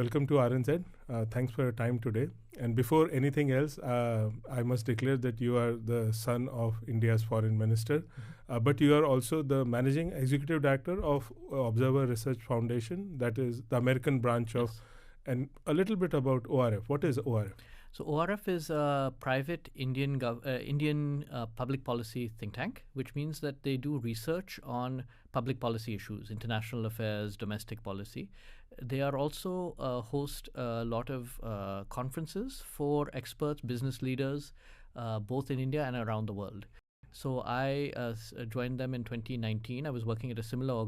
Welcome to RNZ. Thanks for your time today. And before anything else, I must declare that you are the son of India's foreign minister, but you are also the managing executive director of Observer Research Foundation, that is the American branch of, and a little bit about ORF. What is ORF? So ORF is a private Indian public policy think tank, which means that they do research on public policy issues, international affairs, domestic policy. They are also host a lot of conferences for experts, business leaders, both in India and around the world. So I joined them in 2019. I was working at a similar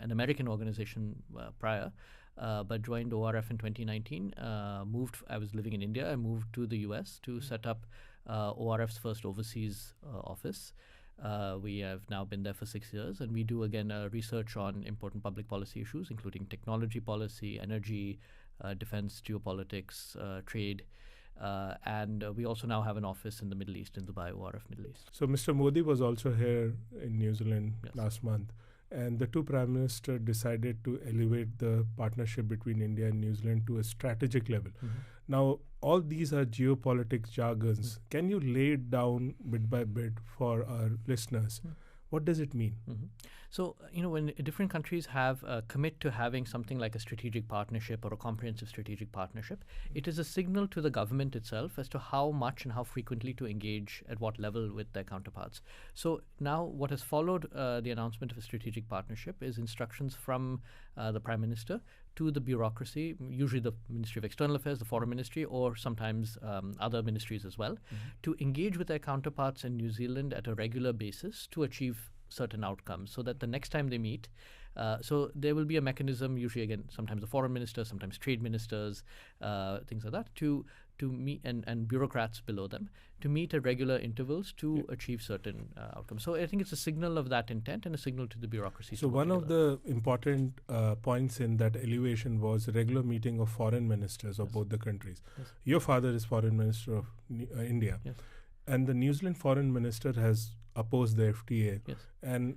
an American organization prior. But joined ORF in 2019, I was living in India. I moved to the US to set up ORF's first overseas office. We have now been there for 6 years, and we do, again, research on important public policy issues, including technology policy, energy, defense, geopolitics, trade. And we also now have an office in the Middle East, in Dubai, ORF Middle East. So Mr. Modi was also here in New Zealand last month. And the two prime ministers decided to elevate the partnership between India and New Zealand to a strategic level. Now, all these are geopolitics jargons. Can you lay it down bit by bit for our listeners? What does it mean? So, when different countries have commit to having something like a strategic partnership or a comprehensive strategic partnership, it is a signal to the government itself as to how much and how frequently to engage at what level with their counterparts. So now what has followed the announcement of a strategic partnership is instructions from the Prime Minister to the bureaucracy, usually the Ministry of External Affairs, the Foreign Ministry, or sometimes other ministries as well, to engage with their counterparts in New Zealand at a regular basis to achieve certain outcomes, so that the next time they meet, so there will be a mechanism, usually, again, sometimes the foreign minister, sometimes trade ministers, things like that, to meet, and bureaucrats below them, to meet at regular intervals to achieve certain outcomes. So I think it's a signal of that intent and a signal to the bureaucracy. So one of the important points in that elevation was a regular meeting of foreign ministers of both the countries. Your father is foreign minister of India, and the New Zealand foreign minister has opposed the FTA. And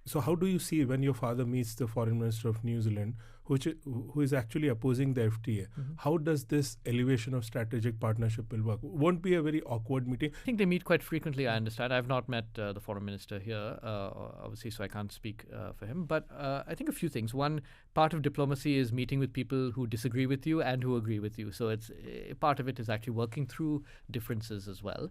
so how do you see when your father meets the foreign minister of New Zealand, who is actually opposing the FTA? How does this elevation of strategic partnership will work? Won't be a very awkward meeting? I think they meet quite frequently, I understand. I've not met the foreign minister here, obviously, so I can't speak for him. But I think a few things. One, part of diplomacy is meeting with people who disagree with you and who agree with you. So it's part of it is actually working through differences as well.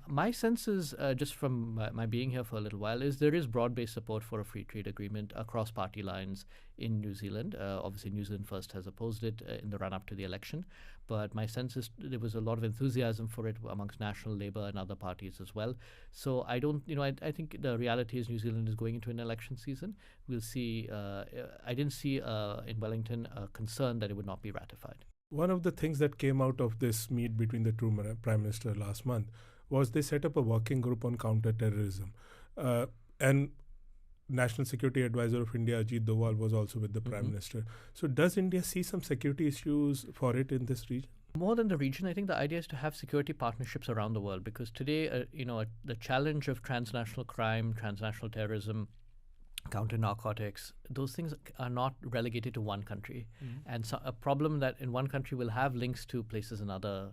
My sense is, just from my being here for a little while, is there is broad-based support for a free trade agreement across party lines in New Zealand. Obviously, New Zealand First has opposed it in the run-up to the election. But my sense is there was a lot of enthusiasm for it amongst National Labour and other parties as well. So I don't, I think the reality is New Zealand is going into an election season. We'll see. I didn't see in Wellington a concern that it would not be ratified. One of the things that came out of this meet between the two prime ministers last month was they set up a working group on counter-terrorism. And National Security Advisor of India, Ajit Doval, was also with the Prime Minister. So does India see some security issues for it in this region? More than the region, I think the idea is to have security partnerships around the world, because today, the challenge of transnational crime, transnational terrorism, counter-narcotics, those things are not relegated to one country. And so a problem that in one country will have links to places in other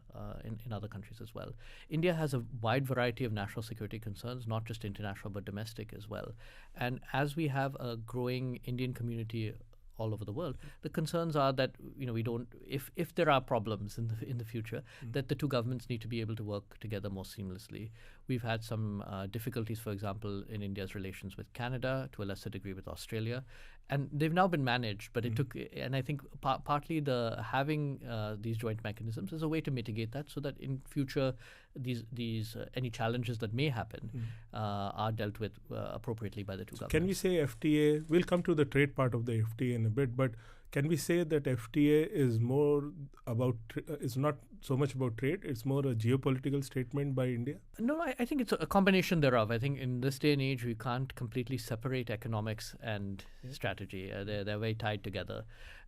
countries as well. India has a wide variety of national security concerns, not just international but domestic as well. And as we have a growing Indian community all over the world, the concerns are that we don't, if there are problems in the future, that the two governments need to be able to work together more seamlessly. We've had some difficulties, for example, in India's relations with Canada, to a lesser degree with Australia, and they've now been managed. But it took, and I think partly having these joint mechanisms is a way to mitigate that, so that in future these any challenges that may happen are dealt with appropriately by the two governments. Can we say FTA? We'll come to the trade part of the FTA in a bit, but can we say that FTA is more about is not so much about trade? It's more a geopolitical statement by India? No, I think it's a combination thereof. I think in this day and age, we can't completely separate economics and strategy. They're very tied together.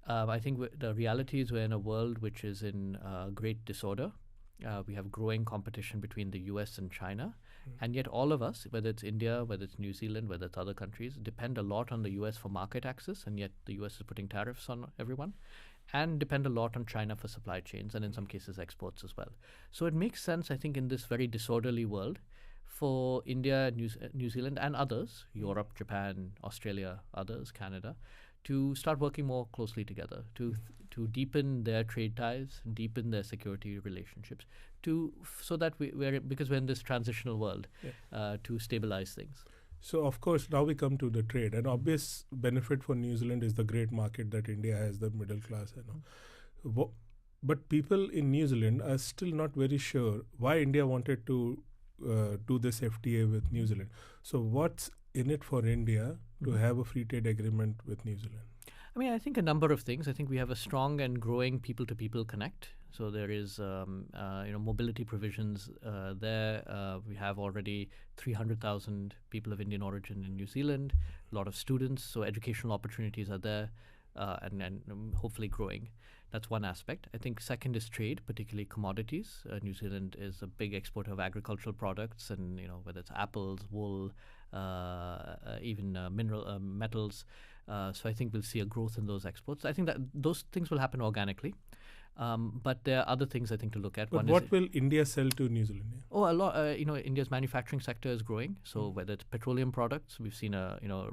I think the reality is we're in a world which is in great disorder. We have growing competition between the US and China. And yet all of us, whether it's India, whether it's New Zealand, whether it's other countries, depend a lot on the US for market access. And yet the US is putting tariffs on everyone. and depend a lot on China for supply chains and in some cases exports as well. So it makes sense, I think, in this very disorderly world for India, New Zealand and others, Europe, Japan, Australia, others, Canada, to start working more closely together, to deepen their trade ties, deepen their security relationships, so that because we're in this transitional world, to stabilize things. So, of course, now we come to the trade. An obvious benefit for New Zealand is the great market that India has, the middle class. But people in New Zealand are still not very sure why India wanted to do this FTA with New Zealand. So, what's in it for India to have a free trade agreement with New Zealand? I mean, I think a number of things. I think we have a strong and growing people-to-people connect. So there is, mobility provisions there. We have already 300,000 people of Indian origin in New Zealand, a lot of students. So educational opportunities are there and hopefully growing. That's one aspect. I think second is trade, particularly commodities. New Zealand is a big exporter of agricultural products, and whether it's apples, wool, even mineral metals. So I think we'll see a growth in those exports. I think that those things will happen organically. But there are other things I think to look at. But what will India sell to New Zealand? Oh, a lot. India's manufacturing sector is growing. So whether it's petroleum products, we've seen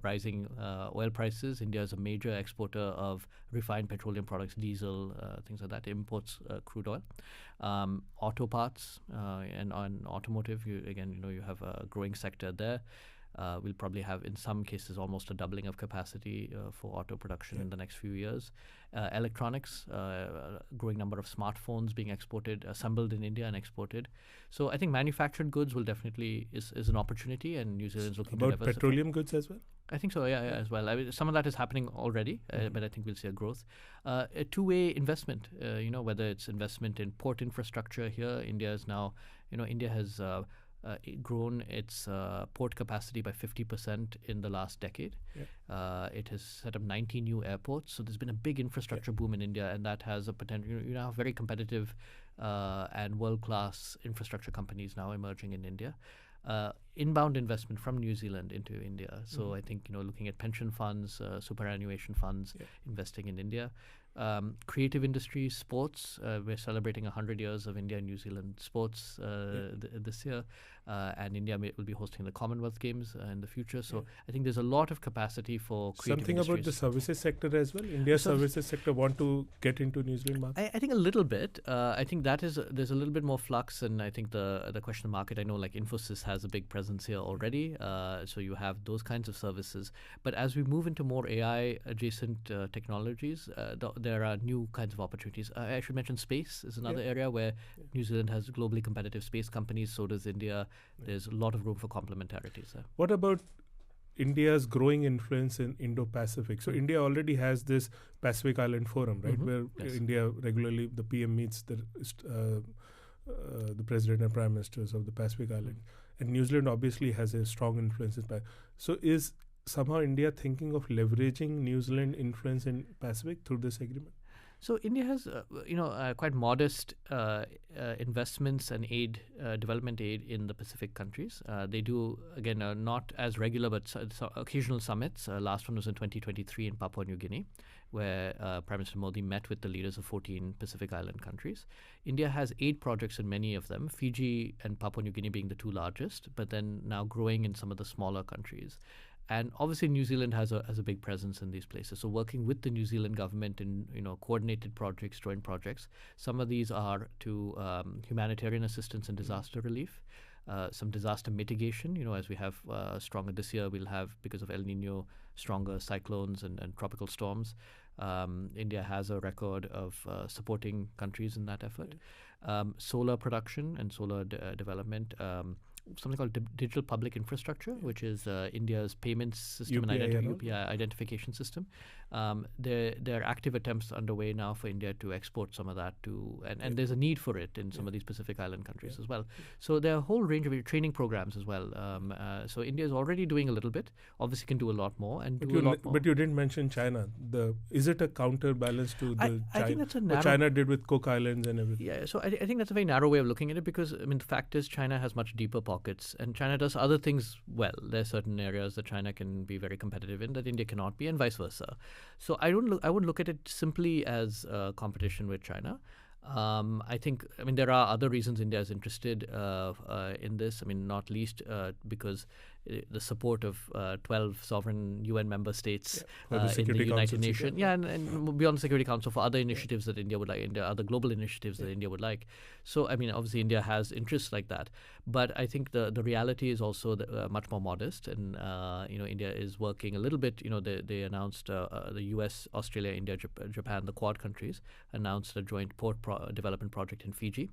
rising oil prices. India is a major exporter of refined petroleum products, diesel, things like that. Imports crude oil, auto parts, and on automotive. You have a growing sector there. We'll probably have, in some cases, almost a doubling of capacity for auto production in the next few years. Electronics, growing number of smartphones being exported, assembled in India and exported. So I think manufactured goods will definitely is an opportunity, and New Zealand's looking about to diversify. Petroleum goods as well? I think so, as well. Some of that is happening already, but I think we'll see a growth. A two-way investment, whether it's investment in port infrastructure here. India has grown its port capacity by 50% in the last decade. It has set up 90 new airports. So there's been a big infrastructure boom in India, and that has a potential. You now have very competitive and world-class infrastructure companies now emerging in India. Inbound investment from New Zealand into India. So I think looking at pension funds, superannuation funds, investing in India. Creative industries, sports. We're celebrating 100 years of India and New Zealand sports this year, and India will be hosting the Commonwealth Games in the future. So I think there's a lot of capacity for creative Something industries. about the services sector as well. India's services sector want to get into New Zealand market. I think a little bit. I think there's a little bit more flux, and I think the question of market. I know like Infosys has a big presence here already, so you have those kinds of services. But as we move into more AI adjacent technologies, there are new kinds of opportunities. I should mention space is another area where New Zealand has globally competitive space companies, so does India. There's a lot of room for complementarities there. What about India's growing influence in Indo-Pacific? So India already has this Pacific Island Forum, right, where India regularly, the PM meets the President and Prime Ministers of the Pacific Island. And New Zealand obviously has a strong influence in Pacific. So is somehow India thinking of leveraging New Zealand influence in Pacific through this agreement? So India has, quite modest investments and development aid in the Pacific countries. They do, again, not as regular, but occasional summits. Last one was in 2023 in Papua New Guinea, where Prime Minister Modi met with the leaders of 14 Pacific Island countries. India has 8 projects in many of them, Fiji and Papua New Guinea being the 2 largest, but then now growing in some of the smaller countries. And obviously, New Zealand has a big presence in these places. So working with the New Zealand government in coordinated projects, joint projects. Some of these are to humanitarian assistance and disaster relief, some disaster mitigation. As we have stronger this year, we'll have, because of El Nino, stronger cyclones and tropical storms. India has a record of supporting countries in that effort. Solar production and solar development. Something called digital public infrastructure, which is India's payments system and UPI identification system. There are active attempts underway now for India to export some of that to, and there's a need for it in some of these Pacific Island countries as well. So there are a whole range of training programs as well. So India is already doing a little bit. Obviously, can do a lot more and do a lot more. But you didn't mention China. Is it a counterbalance to the I think that's what China did with Cook Islands and everything? Yeah. So I think that's a very narrow way of looking at it, because the fact is China has much deeper pockets pockets, and China does other things well. There are certain areas that China can be very competitive in that India cannot be, and vice versa. So I wouldn't look at it simply as competition with China. I think, there are other reasons India is interested in this. Not least because the support of 12 sovereign UN member states in the United Nations, and beyond the Security Council for other initiatives that India would like, other global initiatives that India would like. So, obviously India has interests like that, but I think the reality is also much more modest, and India is working a little bit. They announced the US, Australia, India, Japan, the Quad countries announced a joint port development project in Fiji.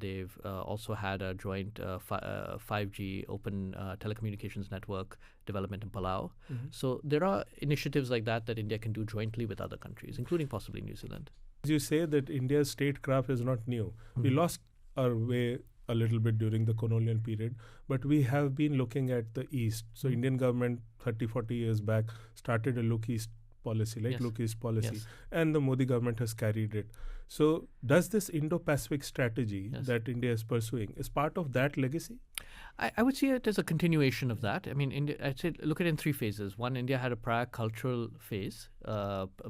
They've also had a joint 5G open telecommunications network development in Palau. So there are initiatives like that India can do jointly with other countries, including possibly New Zealand. You say that India's statecraft is not new. We lost our way a little bit during the colonial period, but we have been looking at the East. So Indian government 30, 40 years back started a Look East policy, Look East policy, and the Modi government has carried it. So does this Indo-Pacific strategy that India is pursuing is part of that legacy? I would see it as a continuation of that. India, I'd say look at it in three phases. One, India had a prior cultural phase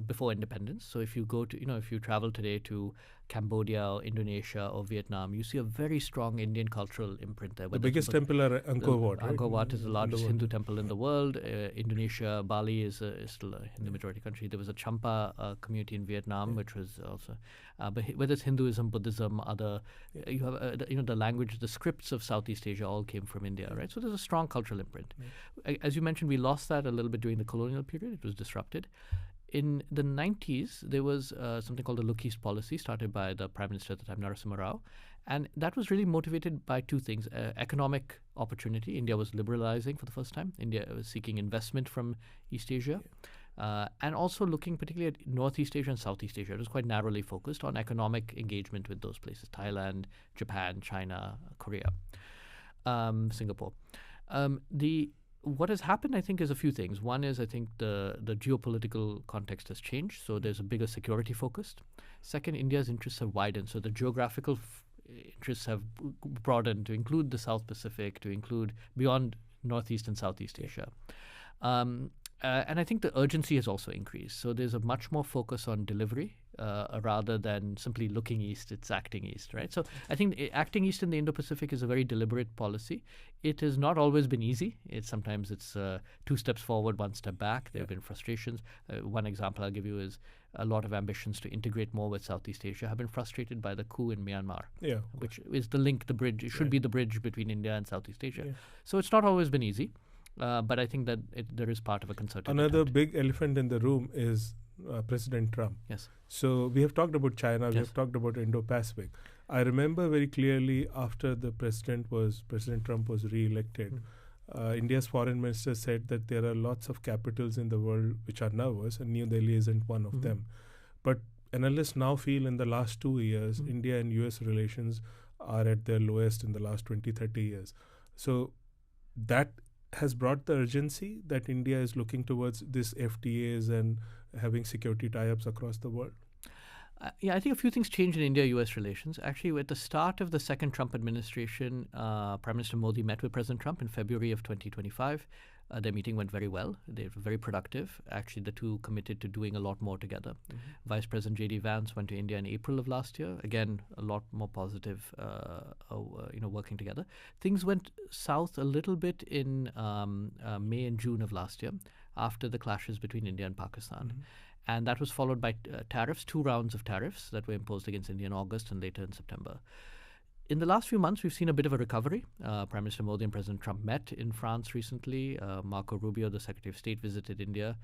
before independence. So if you go to, if you travel today to Cambodia or Indonesia or Vietnam, you see a very strong Indian cultural imprint there. The biggest temple are Angkor Wat, right? Angkor Wat is the largest Hindu temple in the world. Indonesia, Bali is still a Hindu majority country. There was a Champa community in Vietnam, which was also, but whether it's Hinduism, Buddhism, other, you have, the language, the scripts of Southeast Asia all came from India, right? So there's a strong cultural imprint. As you mentioned, we lost that a little bit during the colonial period. It was disrupted. In the 90s, there was something called the Look East policy started by the Prime Minister at the time, Narasimha Rao. And that was really motivated by two things. Economic opportunity. India was liberalizing for the first time. India was seeking investment from East Asia. And also looking particularly at Northeast Asia and Southeast Asia. It was quite narrowly focused on economic engagement with those places, Thailand, Japan, China, Korea, Singapore. What has happened, I think, is a few things. One is, I think, the geopolitical context has changed, so there's a bigger security focus. Second, India's interests have widened, so the geographical interests have broadened to include the South Pacific, to include beyond Northeast and Southeast Asia. And I think the urgency has also increased. So there's a much more focus on delivery rather than simply looking east, it's acting east, right? So I think acting east in the Indo-Pacific is a very deliberate policy. It has not always been easy. Sometimes it's 2 steps forward, 1 step back. There have been frustrations. One example I'll give you is a lot of ambitions to integrate more with Southeast Asia have been frustrated by the coup in Myanmar, which is the link, the bridge. It should be the bridge between India and Southeast Asia. So it's not always been easy. But I think that there is part of a concerted attempt. Big elephant in the room is President Trump. Yes. So we have talked about China, we have talked about Indo-Pacific. I remember very clearly after President Trump was re-elected, India's foreign minister said that there are lots of capitals in the world which are nervous, and New Delhi isn't one of them. But analysts now feel in the last 2 years, India and US relations are at their lowest in the last 20, 30 years. So that has brought the urgency that India is looking towards this FTAs and having security tie-ups across the world? I think a few things changed in India-US relations. Actually, at the start of the second Trump administration, Prime Minister Modi met with President Trump in February of 2025. Their meeting went very well. They were very productive. Actually, the two committed to doing a lot more together. Vice President J.D. Vance went to India in April of last year. Again, a lot more positive, working together. Things went south a little bit in May and June of last year after the clashes between India and Pakistan. And that was followed by tariffs, 2 rounds of tariffs that were imposed against India in August and later in September. In the last few months, we've seen a bit of a recovery. Prime Minister Modi and President Trump met in France recently. Marco Rubio, the Secretary of State, visited India.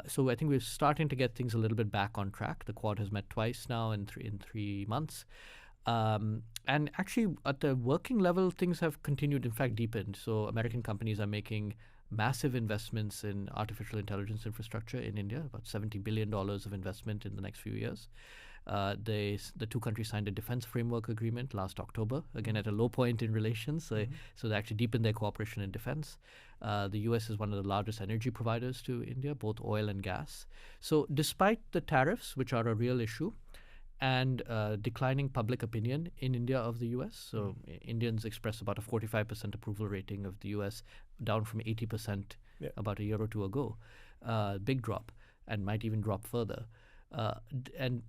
So I think we're starting to get things a little bit back on track. The Quad has met twice now in 3 months. And actually, at the working level, things have continued, in fact, deepened. So American companies are making massive investments in artificial intelligence infrastructure in India, about $70 billion of investment in the next few years. The two countries signed a defense framework agreement last October, again at a low point in relations, so they actually deepened their cooperation in defense. The US is one of the largest energy providers to India, both oil and gas. So despite the tariffs, which are a real issue, and declining public opinion in India of the US. So Indians express about a 45% approval rating of the US, down from 80% about a year or two ago. Big drop, and might even drop further. And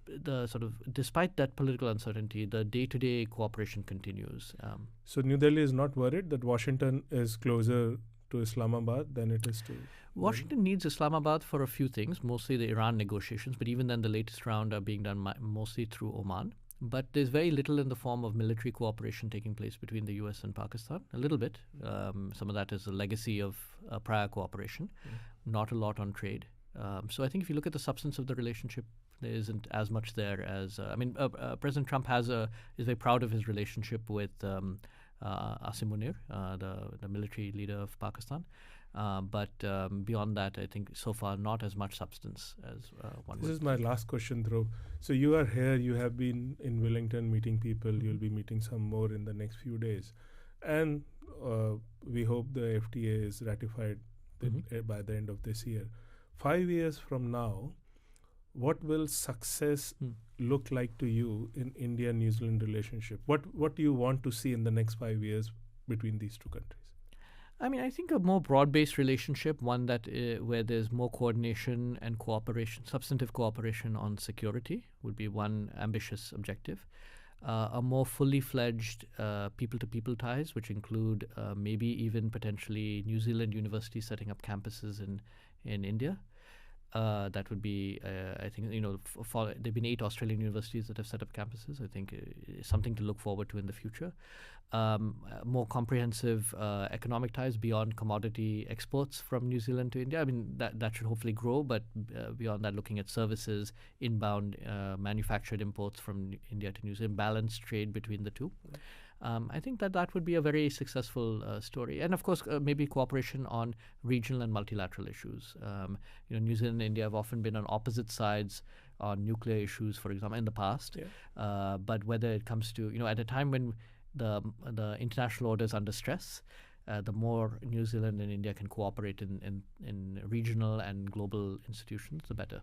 the sort of, despite that political uncertainty, the day-to-day cooperation continues. So New Delhi is not worried that Washington is closer to Islamabad than it is to... Washington needs Islamabad for a few things, mostly the Iran negotiations, but even then the latest round are being done mostly through Oman. But there's very little in the form of military cooperation taking place between the US and Pakistan. A little bit. Some of that is a legacy of prior cooperation. Not a lot on trade. So I think if you look at the substance of the relationship, there isn't as much there as... President Trump is very proud of his relationship with Asim Munir, the military leader of Pakistan. But beyond that, I think so far not as much substance as one would. This is my last question, Dhruv. So you are here, you have been in Wellington meeting people, you'll be meeting some more in the next few days. And we hope the FTA is ratified by the end of this year. 5 years from now, what will success look like to you in India-New Zealand relationship? What do you want to see in the next 5 years between these two countries? I think a more broad-based relationship, one that where there's more coordination and cooperation, substantive cooperation on security would be one ambitious objective. A more fully fledged people-to-people ties, which include maybe even potentially New Zealand universities setting up campuses in India. That would be, I think, there have been 8 Australian universities that have set up campuses. I think something to look forward to in the future. More comprehensive economic ties beyond commodity exports from New Zealand to India. That should hopefully grow, but beyond that, looking at services, inbound manufactured imports from India to New Zealand, balanced trade between the two. I think that would be a very successful story. And of course, maybe cooperation on regional and multilateral issues. New Zealand and India have often been on opposite sides on nuclear issues, for example, in the past. But whether it comes to, at a time when the international order is under stress, the more New Zealand and India can cooperate in regional and global institutions, the better.